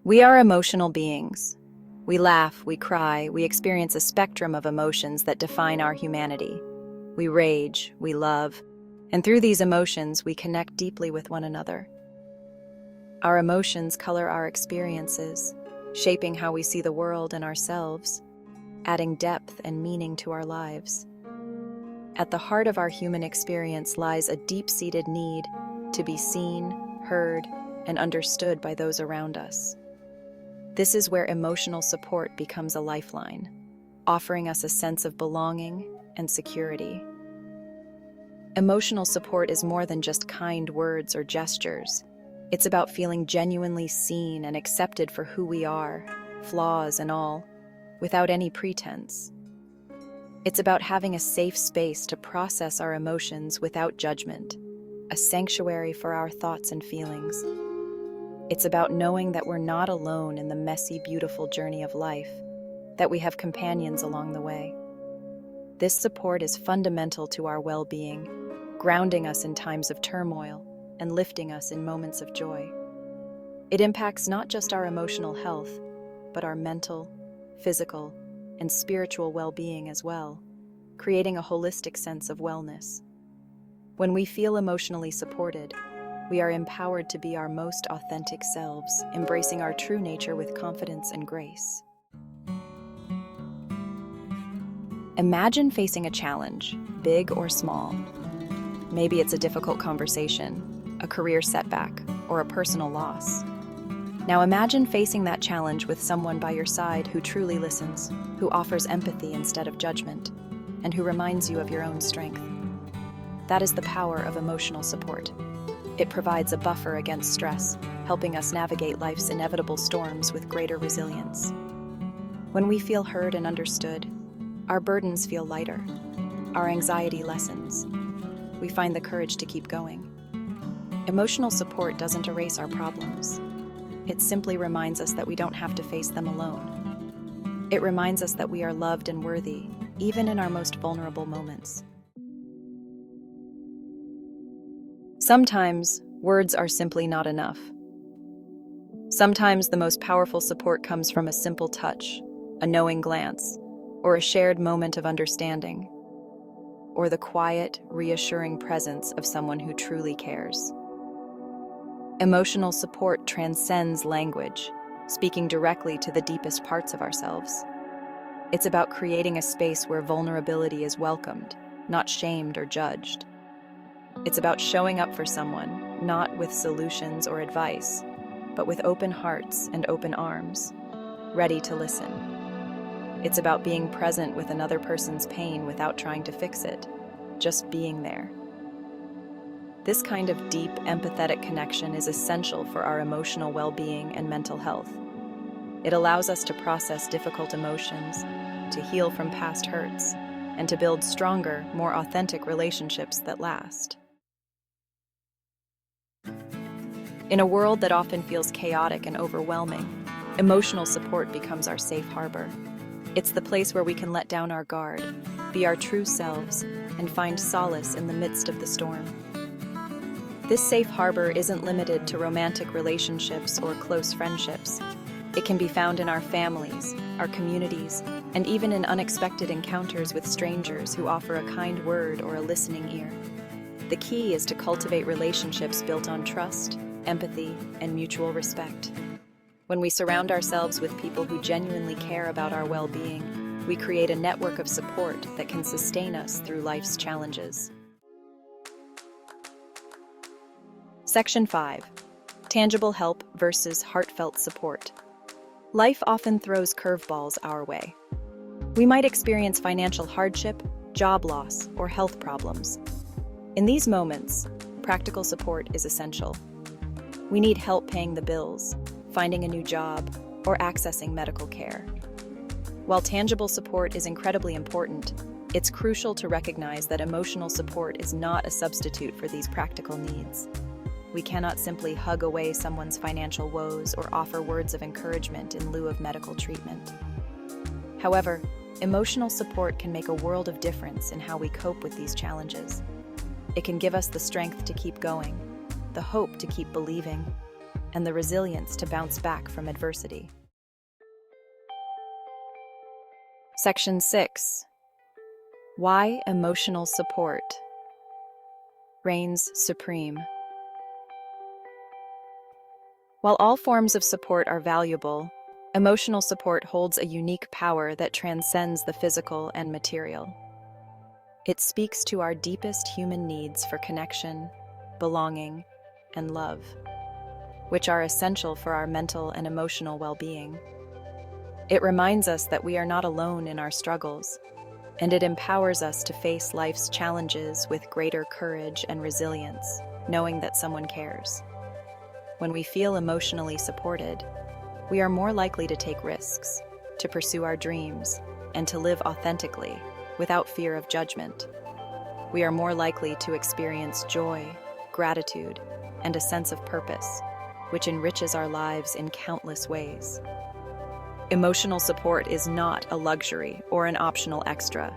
We are emotional beings. We laugh, we cry, we experience a spectrum of emotions that define our humanity. We rage, we love, and through these emotions, we connect deeply with one another. Our emotions color our experiences, shaping how we see the world and ourselves, adding depth and meaning to our lives. At the heart of our human experience lies a deep-seated need to be seen, heard, and understood by those around us. This is where emotional support becomes a lifeline, offering us a sense of belonging and security. Emotional support is more than just kind words or gestures. It's about feeling genuinely seen and accepted for who we are, flaws and all, without any pretense. It's about having a safe space to process our emotions without judgment, a sanctuary for our thoughts and feelings. It's about knowing that we're not alone in the messy, beautiful journey of life, that we have companions along the way. This support is fundamental to our well-being, grounding us in times of turmoil and lifting us in moments of joy. It impacts not just our emotional health, but our mental, physical, and spiritual well-being as well, creating a holistic sense of wellness. When we feel emotionally supported, we are empowered to be our most authentic selves, embracing our true nature with confidence and grace. Imagine facing a challenge, big or small. Maybe it's a difficult conversation, a career setback, or a personal loss. Now imagine facing that challenge with someone by your side who truly listens, who offers empathy instead of judgment, and who reminds you of your own strength. That is the power of emotional support. It provides a buffer against stress, helping us navigate life's inevitable storms with greater resilience. When we feel heard and understood, our burdens feel lighter, our anxiety lessens. We find the courage to keep going. Emotional support doesn't erase our problems. It simply reminds us that we don't have to face them alone. It reminds us that we are loved and worthy, even in our most vulnerable moments. Sometimes, words are simply not enough. Sometimes the most powerful support comes from a simple touch, a knowing glance, or a shared moment of understanding, or the quiet, reassuring presence of someone who truly cares. Emotional support transcends language, speaking directly to the deepest parts of ourselves. It's about creating a space where vulnerability is welcomed, not shamed or judged. It's about showing up for someone, not with solutions or advice, but with open hearts and open arms, ready to listen. It's about being present with another person's pain without trying to fix it, just being there. This kind of deep, empathetic connection is essential for our emotional well-being and mental health. It allows us to process difficult emotions, to heal from past hurts, and to build stronger, more authentic relationships that last. In a world that often feels chaotic and overwhelming, emotional support becomes our safe harbor. It's the place where we can let down our guard, be our true selves, and find solace in the midst of the storm. This safe harbor isn't limited to romantic relationships or close friendships. It can be found in our families, our communities, and even in unexpected encounters with strangers who offer a kind word or a listening ear. The key is to cultivate relationships built on trust, empathy, and mutual respect. When we surround ourselves with people who genuinely care about our well-being, we create a network of support that can sustain us through life's challenges. Section 5. Tangible help versus heartfelt support. Life often throws curveballs our way. We might experience financial hardship, job loss, or health problems. In these moments, practical support is essential. We need help paying the bills, finding a new job, or accessing medical care. While tangible support is incredibly important, it's crucial to recognize that emotional support is not a substitute for these practical needs. We cannot simply hug away someone's financial woes or offer words of encouragement in lieu of medical treatment. However, emotional support can make a world of difference in how we cope with these challenges. It can give us the strength to keep going, the hope to keep believing, and the resilience to bounce back from adversity. Section 6. Why emotional support reigns supreme. While all forms of support are valuable, emotional support holds a unique power that transcends the physical and material. It speaks to our deepest human needs for connection, belonging, and love, which are essential for our mental and emotional well-being. It reminds us that we are not alone in our struggles, and it empowers us to face life's challenges with greater courage and resilience, knowing that someone cares. When we feel emotionally supported, we are more likely to take risks, to pursue our dreams, and to live authentically, without fear of judgment. We are more likely to experience joy, gratitude, and a sense of purpose, which enriches our lives in countless ways. Emotional support is not a luxury or an optional extra.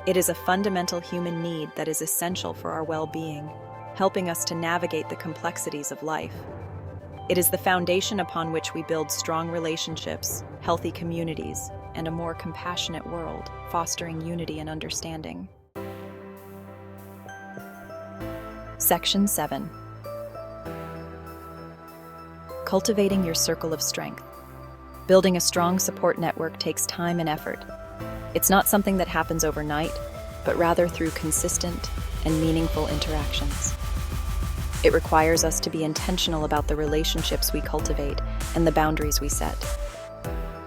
It is a fundamental human need that is essential for our well-being, helping us to navigate the complexities of life. It is the foundation upon which we build strong relationships, healthy communities, and a more compassionate world, fostering unity and understanding. Section 7. Cultivating your circle of strength. Building a strong support network takes time and effort. It's not something that happens overnight, but rather through consistent and meaningful interactions. It requires us to be intentional about the relationships we cultivate and the boundaries we set.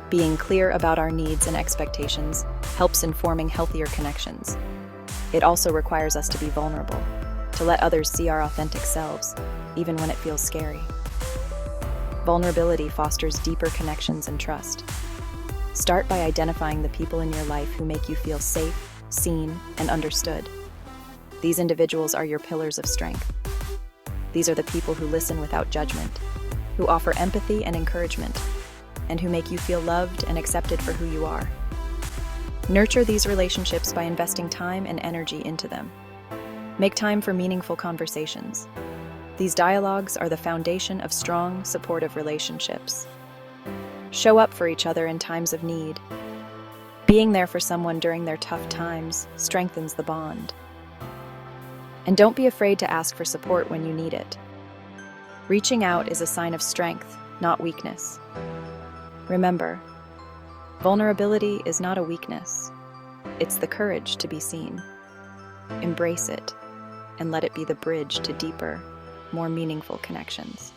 Being clear about our needs and expectations helps in forming healthier connections. It also requires us to be vulnerable, to let others see our authentic selves, even when it feels scary. Vulnerability fosters deeper connections and trust. Start by identifying the people in your life who make you feel safe, seen, and understood. These individuals are your pillars of strength. These are the people who listen without judgment, who offer empathy and encouragement, and who make you feel loved and accepted for who you are. Nurture these relationships by investing time and energy into them. Make time for meaningful conversations. These dialogues are the foundation of strong, supportive relationships. Show up for each other in times of need. Being there for someone during their tough times strengthens the bond. And don't be afraid to ask for support when you need it. Reaching out is a sign of strength, not weakness. Remember, vulnerability is not a weakness. It's the courage to be seen. Embrace it, and let it be the bridge to deeper, more meaningful connections.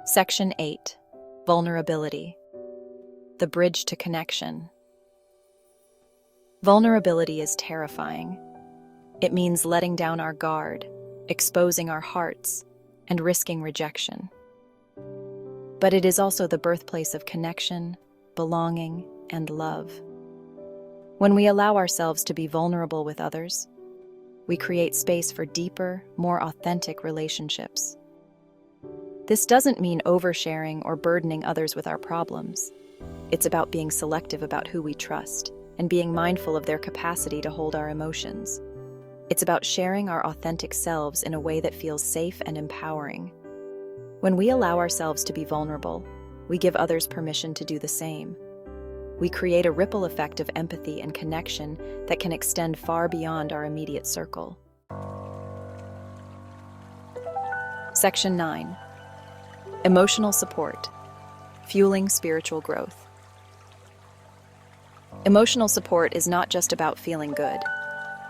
Section 8. Vulnerability. The bridge to connection. Vulnerability is terrifying. It means letting down our guard, exposing our hearts, and risking rejection. But it is also the birthplace of connection, belonging, and love. When we allow ourselves to be vulnerable with others, we create space for deeper, more authentic relationships. This doesn't mean oversharing or burdening others with our problems. It's about being selective about who we trust and being mindful of their capacity to hold our emotions. It's about sharing our authentic selves in a way that feels safe and empowering. When we allow ourselves to be vulnerable, we give others permission to do the same. We create a ripple effect of empathy and connection that can extend far beyond our immediate circle. Section 9. Emotional support. Fueling spiritual growth. Emotional support is not just about feeling good.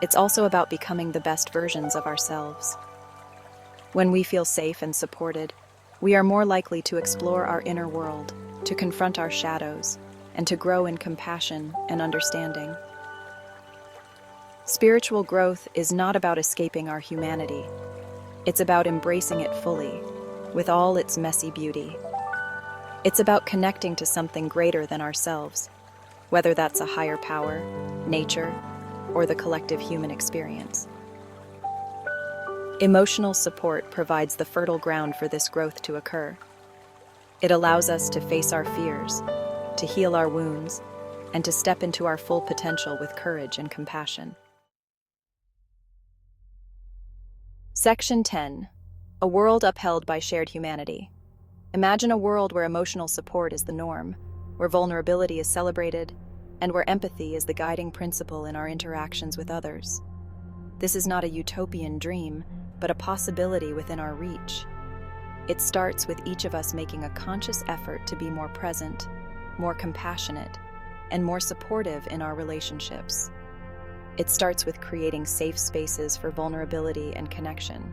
It's also about becoming the best versions of ourselves. When we feel safe and supported, we are more likely to explore our inner world, to confront our shadows, and to grow in compassion and understanding. Spiritual growth is not about escaping our humanity. It's about embracing it fully, with all its messy beauty. It's about connecting to something greater than ourselves, whether that's a higher power, nature, or the collective human experience. Emotional support provides the fertile ground for this growth to occur. It allows us to face our fears, to heal our wounds, and to step into our full potential with courage and compassion. Section 10. A world upheld by shared humanity. Imagine a world where emotional support is the norm, where vulnerability is celebrated, and where empathy is the guiding principle in our interactions with others. This is not a utopian dream, but a possibility within our reach. It starts with each of us making a conscious effort to be more present, more compassionate, and more supportive in our relationships. It starts with creating safe spaces for vulnerability and connection.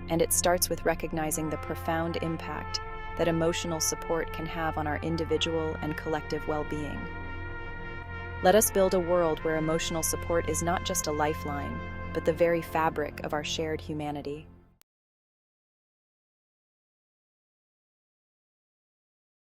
And it starts with recognizing the profound impact that emotional support can have on our individual and collective well-being. Let us build a world where emotional support is not just a lifeline, but the very fabric of our shared humanity.